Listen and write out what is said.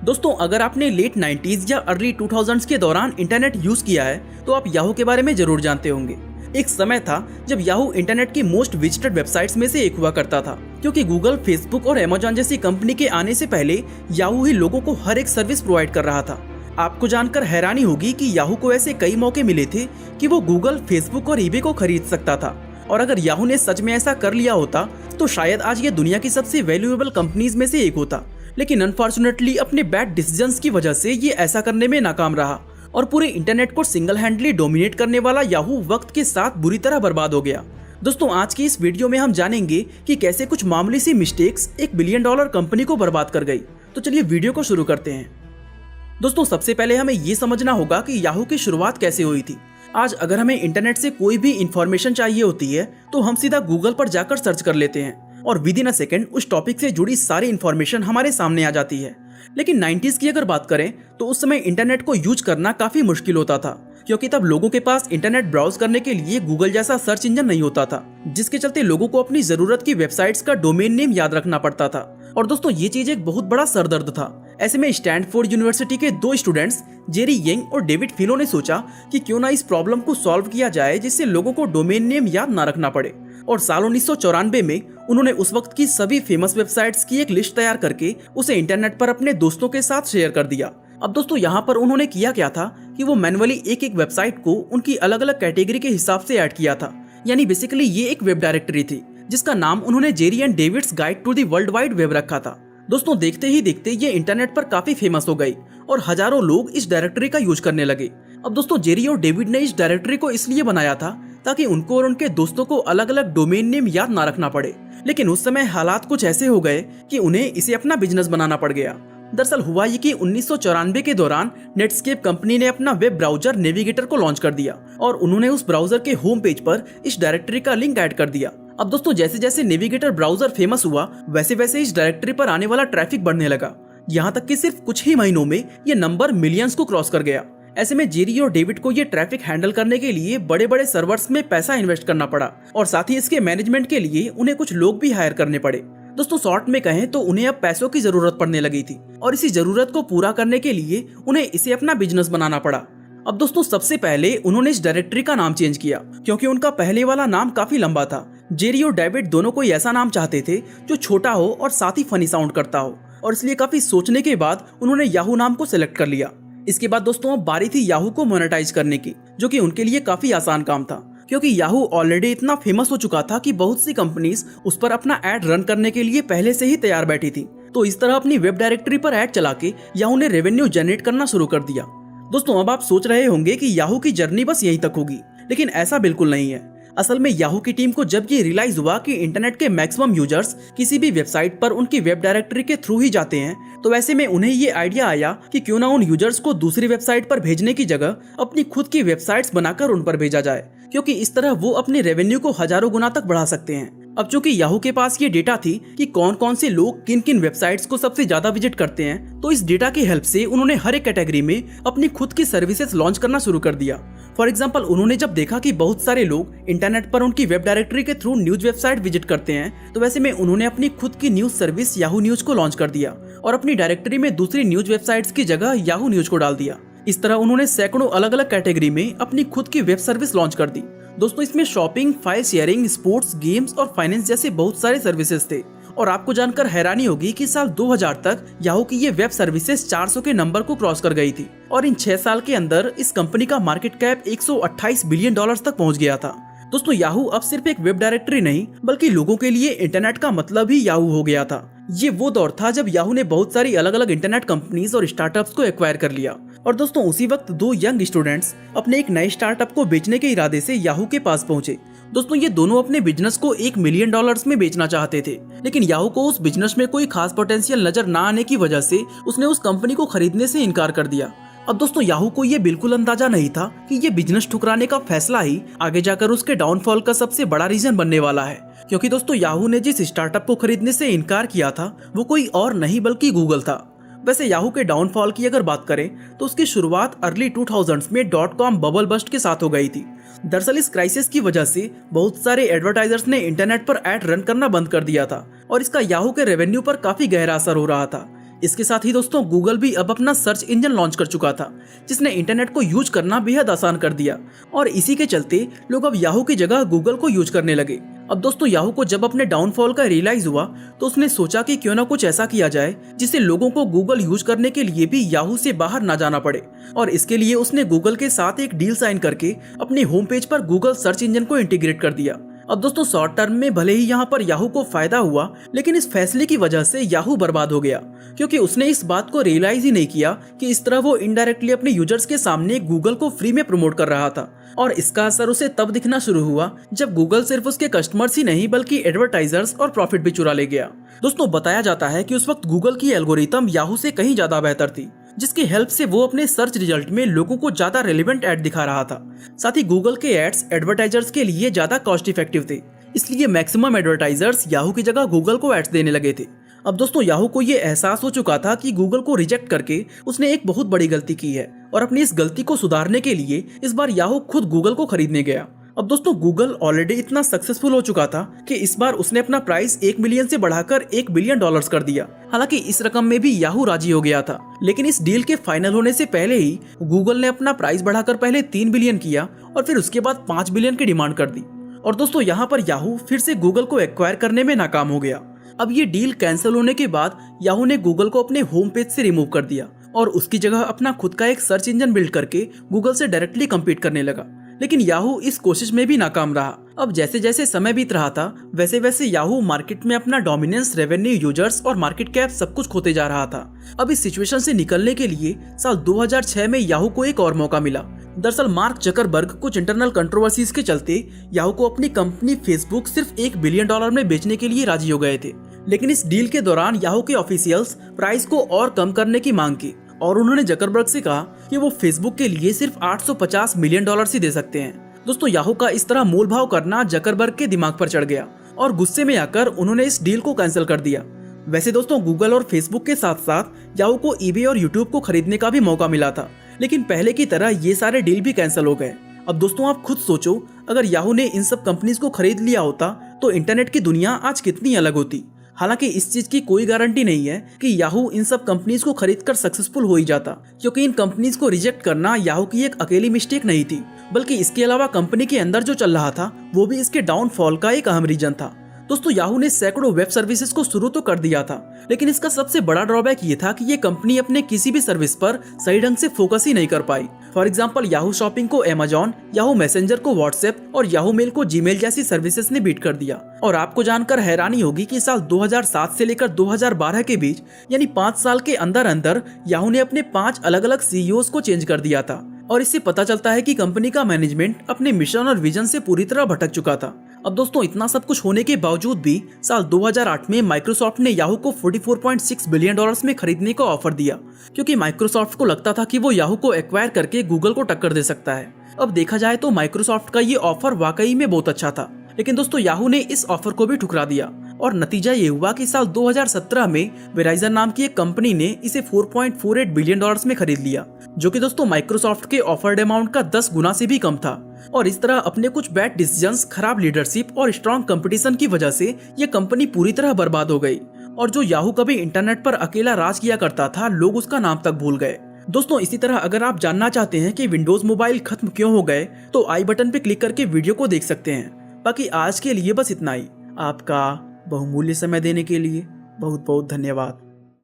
दोस्तों, अगर आपने लेट 90s या अर्ली 2000s के दौरान इंटरनेट यूज किया है तो आप याहू के बारे में जरूर जानते होंगे। एक समय था जब याहू इंटरनेट की मोस्ट विजिटेड वेबसाइट्स में से एक हुआ करता था, क्योंकि गूगल, फेसबुक और अमेजॉन जैसी कंपनी के आने से पहले याहू ही लोगों को हर एक सर्विस प्रोवाइड कर रहा था। आपको जानकर हैरानी होगी कि याहू को ऐसे कई मौके मिले थे कि वो गूगल, फेसबुक और ईबे को खरीद सकता था। और अगर याहू ने सच में ऐसा कर लिया होता तो शायद आज ये दुनिया की सबसे वैल्यूएबल कंपनीज में से एक होता। लेकिन अनफॉर्चुनेटली अपने बैड डिसीजंस की वजह से ये ऐसा करने में नाकाम रहा और पूरे इंटरनेट को सिंगल हैंडली डोमिनेट करने वाला याहू वक्त के साथ बुरी तरह बर्बाद हो गया। दोस्तों, आज की इस वीडियो में हम जानेंगे कि कैसे कुछ मामूली सी मिस्टेक्स $1 बिलियन कंपनी को बर्बाद कर गई। तो चलिए वीडियो को शुरू करते हैं। दोस्तों, सबसे पहले हमें ये समझना होगा कि याहू की शुरुआत कैसे हुई थी। आज अगर हमें इंटरनेट से कोई भी इंफॉर्मेशन चाहिए होती है तो हम सीधा गूगल पर जाकर सर्च कर लेते हैं और विद इन अ सेकेंड उस टॉपिक से जुड़ी सारी इंफॉर्मेशन हमारे सामने आ जाती है। लेकिन 90s की अगर बात करें तो उस समय इंटरनेट को यूज करना काफी मुश्किल होता था, क्योंकि तब लोगों के पास इंटरनेट ब्राउज करने के लिए गूगल जैसा सर्च इंजन नहीं होता था, जिसके चलते लोगों को अपनी जरूरत की वेबसाइट्स का डोमेन नेम याद रखना पड़ता था। और दोस्तों, ये चीज एक बहुत बड़ा सरदर्द था। ऐसे में स्टैनफोर्ड यूनिवर्सिटी के दो स्टूडेंट्स जेरी यंग और डेविड फिलो ने सोचा कि क्यों ना इस प्रॉब्लम को सॉल्व किया जाए जिससे लोगों को डोमेन नेम याद ना रखना पड़े। और साल 1994 में उन्होंने उस वक्त की सभी फेमस वेबसाइट्स की एक लिस्ट तैयार करके उसे इंटरनेट पर अपने दोस्तों के साथ शेयर कर दिया। अब दोस्तों, यहाँ पर उन्होंने किया क्या था कि वो मैनुअली एक एक वेबसाइट को उनकी अलग अलग कैटेगरी के हिसाब से ऐड किया था। यानी बेसिकली ये एक वेब डायरेक्टरी थी जिसका नाम उन्होंने Jerry and David's guide to the world wide web रखा था। दोस्तों, देखते ही देखते ये इंटरनेट पर काफी फेमस हो गई और हजारों लोग इस डायरेक्टरी का यूज करने लगे। अब दोस्तों, जेरी और डेविड ने इस डायरेक्टरी को इसलिए बनाया था ताकि उनको और उनके दोस्तों को अलग अलग डोमेन नेम याद ना रखना पड़े। लेकिन उस समय हालात कुछ ऐसे हो गए कि उन्हें इसे अपना बिजनेस बनाना पड़ गया। दरअसल हुआ ये कि 1994 के दौरान नेटस्केप कंपनी ने अपना वेब ब्राउजर नेविगेटर को लॉन्च कर दिया और उन्होंने उस ब्राउजर के होम पेज पर इस डायरेक्टरी का लिंक ऐड कर दिया। अब दोस्तों, जैसे जैसे नेविगेटर ब्राउजर फेमस हुआ वैसे वैसे इस डायरेक्टरी पर आने वाला ट्रैफिक बढ़ने लगा, यहाँ तक कि सिर्फ कुछ ही महीनों में ये नंबर मिलियंस को क्रॉस कर गया। ऐसे में जेरी और डेविड को ये ट्रैफिक हैंडल करने के लिए बड़े बड़े सर्वर्स में पैसा इन्वेस्ट करना पड़ा और साथ ही इसके मैनेजमेंट के लिए उन्हें कुछ लोग भी हायर करने पड़े। दोस्तों, शॉर्ट में कहें तो उन्हें अब पैसों की जरूरत पड़ने लगी थी और इसी जरूरत को पूरा करने के लिए उन्हें इसे अपना बिजनेस बनाना पड़ा। अब दोस्तों, सबसे पहले उन्होंने इस डायरेक्टरी का नाम चेंज किया, क्योंकि उनका पहले वाला नाम काफी लंबा था। जेरी और डेविड दोनों कोई ऐसा नाम चाहते थे जो छोटा हो और साथ ही फनी साउंड करता हो, और इसलिए काफी सोचने के बाद उन्होंने याहू नाम को सिलेक्ट कर लिया। इसके बाद दोस्तों, अब बारी थी याहू को मोनेटाइज करने की, जो कि उनके लिए काफी आसान काम था, क्योंकि याहू ऑलरेडी इतना फेमस हो चुका था कि बहुत सी कंपनीज उस पर अपना एड रन करने के लिए पहले से ही तैयार बैठी थी। तो इस तरह अपनी वेब डायरेक्टरी पर एड चला के याहू ने रेवेन्यू जनरेट करना शुरू कर दिया। दोस्तों, अब आप सोच रहे होंगे कि याहू की जर्नी बस यहीं तक होगी, लेकिन ऐसा बिल्कुल नहीं है। असल में याहू की टीम को जब ये रियलाइज हुआ कि इंटरनेट के मैक्सिमम यूजर्स किसी भी वेबसाइट पर उनकी वेब डायरेक्टरी के थ्रू ही जाते हैं, तो ऐसे में उन्हें ये आइडिया आया कि क्यों ना उन यूजर्स को दूसरी वेबसाइट पर भेजने की जगह अपनी खुद की वेबसाइट्स बनाकर उन पर भेजा जाए, क्योंकि इस तरह वो अपने रेवेन्यू को हजारों गुना तक बढ़ा सकते हैं। अब चूंकि याहू के पास ये डेटा थी कि कौन कौन से लोग किन किन वेबसाइट्स को सबसे ज्यादा विजिट करते हैं, तो इस डेटा की हेल्प से उन्होंने हर एक कैटेगरी में अपनी खुद की सर्विसेज लॉन्च करना शुरू कर दिया। फॉर एग्जाम्पल, उन्होंने जब देखा कि बहुत सारे लोग इंटरनेट पर उनकी वेब डायरेक्टरी के थ्रू न्यूज वेबसाइट विजिट करते हैं, तो वैसे में उन्होंने अपनी खुद की न्यूज सर्विस याहू न्यूज को लॉन्च कर दिया और अपनी डायरेक्टरी में दूसरी न्यूज वेबसाइट्स की जगह याहू न्यूज को डाल दिया। इस तरह उन्होंने सैकड़ों अलग अलग कैटेगरी में अपनी खुद की वेब सर्विस लॉन्च कर दी। दोस्तों, इसमें shopping, file sharing, sports, games और फाइनेंस जैसे बहुत सारे सर्विसेज थे। और आपको जानकर हैरानी होगी कि साल 2000 तक याहू की ये वेब सर्विसेज 400 के नंबर को क्रॉस कर गई थी और इन 6 साल के अंदर इस कंपनी का मार्केट कैप $128 बिलियन तक पहुंच गया था। दोस्तों, याहू अब सिर्फ एक वेब डायरेक्टरी नहीं बल्कि लोगों के लिए इंटरनेट का मतलब ही याहू हो गया था। ये वो दौर था जब याहू ने बहुत सारी अलग अलग इंटरनेट कंपनीज और स्टार्टअप्स को एक्वायर कर लिया। और दोस्तों, उसी वक्त दो यंग स्टूडेंट्स अपने एक नए स्टार्टअप को बेचने के इरादे से याहू के पास पहुंचे। दोस्तों, ये दोनों अपने बिजनेस को $1 मिलियन में बेचना चाहते थे, लेकिन याहू को उस बिजनेस में कोई खास पोटेंशियल नजर ना आने की वजह से उसने उस कंपनी को खरीदने से इनकार कर दिया। अब दोस्तों, याहू को ये बिल्कुल अंदाजा नहीं था कि ये बिजनेस ठुकराने का फैसला ही आगे जाकर उसके डाउनफॉल का सबसे बड़ा रीजन बनने वाला है। क्योंकि दोस्तों, याहू ने जिस स्टार्टअप को खरीदने से इनकार किया था वो कोई और नहीं बल्कि गूगल था। वैसे याहू के डाउनफॉल की अगर बात करें तो उसकी शुरुआत अर्ली 2000s में .com बबल बस्ट के साथ हो गई थी। दरअसल इस क्राइसिस की वजह से बहुत सारे एडवर्टाइजर्स ने इंटरनेट पर एड रन करना बंद कर दिया था और इसका याहू के रेवेन्यू पर काफी गहरा असर हो रहा था, इसके साथ ही दोस्तों गूगल भी अब अपना सर्च इंजन लॉन्च कर चुका था, जिसने इंटरनेट को यूज करना बेहद आसान कर दिया और इसी के चलते लोग अब याहू की जगह गूगल को यूज करने लगे। अब दोस्तों याहू को जब अपने डाउनफॉल का रियलाइज हुआ तो उसने सोचा कि क्यों ना कुछ ऐसा किया जाए जिससे लोगों को गूगल यूज करने के लिए भी याहू से बाहर ना जाना पड़े, और इसके लिए उसने गूगल के साथ एक डील साइन करके अपने होम पेज पर गूगल सर्च इंजन को इंटीग्रेट कर दिया। अब दोस्तों शॉर्ट टर्म में भले ही यहाँ पर याहू को फायदा हुआ, लेकिन इस फैसले की वजह से याहू बर्बाद हो गया, क्योंकि उसने इस बात को रियलाइज ही नहीं किया कि इस तरह वो इनडायरेक्टली अपने यूजर्स के सामने गूगल को फ्री में प्रमोट कर रहा था। और इसका असर उसे तब दिखना शुरू हुआ जब गूगल सिर्फ उसके कस्टमर्स ही नहीं बल्कि एडवर्टाइजर्स और प्रॉफिट भी चुरा ले गया। दोस्तों बताया जाता है कि उस वक्त गूगल की एल्गोरिथम याहू से कहीं ज्यादा बेहतर थी, जिसकी हेल्प से वो अपने सर्च रिजल्ट में लोगों को ज्यादा रेलेवेंट ऐड दिखा रहा था। साथ ही गूगल के एड्स एडवर्टाइजर्स के लिए ज्यादा कॉस्ट इफेक्टिव थे, इसलिए मैक्सिमम एडवर्टाइजर्स याहू की जगह गूगल को एड्स देने लगे थे। अब दोस्तों याहू को ये एहसास हो चुका था कि गूगल को रिजेक्ट करके उसने एक बहुत बड़ी गलती की है, और अपनी इस गलती को सुधारने के लिए इस बार याहू खुद गूगल को खरीदने गया। अब दोस्तों गूगल ऑलरेडी इतना सक्सेसफुल हो चुका था कि इस बार उसने अपना प्राइस 1 मिलियन से बढ़ाकर $1 बिलियन कर दिया। हालांकि इस रकम में भी याहू राजी हो गया था, लेकिन इस डील के फाइनल होने से पहले ही गूगल ने अपना प्राइस बढ़ाकर पहले 3 बिलियन किया और फिर उसके बाद 5 बिलियन की डिमांड कर दी। और दोस्तों यहाँ पर याहू फिर से गूगल को एक्वायर करने में नाकाम हो गया। अब ये डील कैंसिल होने के बाद याहू ने गूगल को अपने होम पेज से रिमूव कर दिया और उसकी जगह अपना खुद का एक सर्च इंजन बिल्ड करके गूगल से डायरेक्टली कम्पीट करने लगा। लेकिन याहू इस कोशिश में भी नाकाम रहा। अब जैसे जैसे समय बीत रहा था वैसे वैसे याहू मार्केट में अपना डोमिनेंस, रेवेन्यू, यूजर्स और मार्केट कैप सब कुछ खोते जा रहा था। अब इस सिचुएशन से निकलने के लिए साल 2006 में याहू को एक और मौका मिला। दरअसल मार्क जकरबर्ग कुछ इंटरनल कंट्रोवर्सीज के चलते याहू को अपनी कंपनी फेसबुक सिर्फ $1 बिलियन में बेचने के लिए राजी हो गए थे। लेकिन इस डील के दौरान याहू के ऑफिशियल्स प्राइस को और कम करने की मांग की और उन्होंने जकरबर्ग से कहा कि वो फेसबुक के लिए सिर्फ $850 मिलियन ही दे सकते हैं। दोस्तों याहू का इस तरह मोल भाव करना जकरबर्ग के दिमाग पर चढ़ गया और गुस्से में आकर उन्होंने इस डील को कैंसिल कर दिया। वैसे दोस्तों गूगल और फेसबुक के साथ साथ याहू को ईबे और यूट्यूब को खरीदने का भी मौका मिला था, लेकिन पहले की तरह ये सारे डील भी कैंसिल हो गए। अब दोस्तों आप खुद सोचो, अगर याहू ने इन सब कंपनीज को खरीद लिया होता तो इंटरनेट की दुनिया आज कितनी अलग होती। हालांकि इस चीज की कोई गारंटी नहीं है कि याहू इन सब कंपनीज को खरीदकर सक्सेसफुल हो ही जाता, क्योंकि इन कंपनीज को रिजेक्ट करना याहू की एक अकेली मिस्टेक नहीं थी, बल्कि इसके अलावा कंपनी के अंदर जो चल रहा था वो भी इसके डाउनफॉल का एक अहम रीजन था। दोस्तों याहू ने सैकड़ों वेब सर्विसेज को शुरू तो कर दिया था, लेकिन इसका सबसे बड़ा ड्रॉबैक ये था कि ये कंपनी अपने किसी भी सर्विस पर सही ढंग से फोकस ही नहीं कर पाई। फॉर एग्जांपल याहू शॉपिंग को अमेजॉन, याहू मैसेंजर को व्हाट्सएप और याहू मेल को जीमेल जैसी सर्विसेज ने बीट कर दिया। और आपको जानकर हैरानी होगी कि साल 2007 से लेकर 2012 के बीच यानी 5 साल के अंदर अंदर याहू ने अपने 5 अलग अलग सीईओज को चेंज कर दिया था। और इससे पता चलता है कि कंपनी का मैनेजमेंट अपने मिशन और विजन से पूरी तरह भटक चुका था। अब दोस्तों इतना सब कुछ होने के बावजूद भी साल 2008 में माइक्रोसॉफ्ट ने याहू को $44.6 बिलियन में खरीदने का ऑफर दिया, क्योंकि माइक्रोसॉफ्ट को लगता था कि वो याहू को एक्वायर करके गूगल को टक्कर दे सकता है। अब देखा जाए तो माइक्रोसॉफ्ट का ये ऑफर वाकई में बहुत अच्छा था, लेकिन दोस्तों याहू ने इस ऑफर को भी ठुकरा दिया और नतीजा ये हुआ कि साल 2017 में वेराइजन नाम की एक कंपनी ने इसे $4.48 बिलियन में खरीद लिया, जो कि दोस्तों माइक्रोसॉफ्ट के ऑफर्ड अमाउंट का 10 गुना से भी कम था। और इस तरह अपने कुछ बैड डिसीजंस, खराब लीडरशिप और स्ट्रॉन्ग कंपटीशन की वजह से ये कंपनी पूरी तरह बर्बाद हो गई। और जो याहू कभी इंटरनेट पर अकेला राज किया करता था, लोग उसका नाम तक भूल गए। दोस्तों इसी तरह अगर आप जानना चाहते हैं कि विंडोज मोबाइल खत्म क्यों हो गए तो आई बटन पे क्लिक करके वीडियो को देख सकते हैं। बाकी आज के लिए बस इतना ही। आपका बहुमूल्य समय देने के लिए बहुत बहुत धन्यवाद।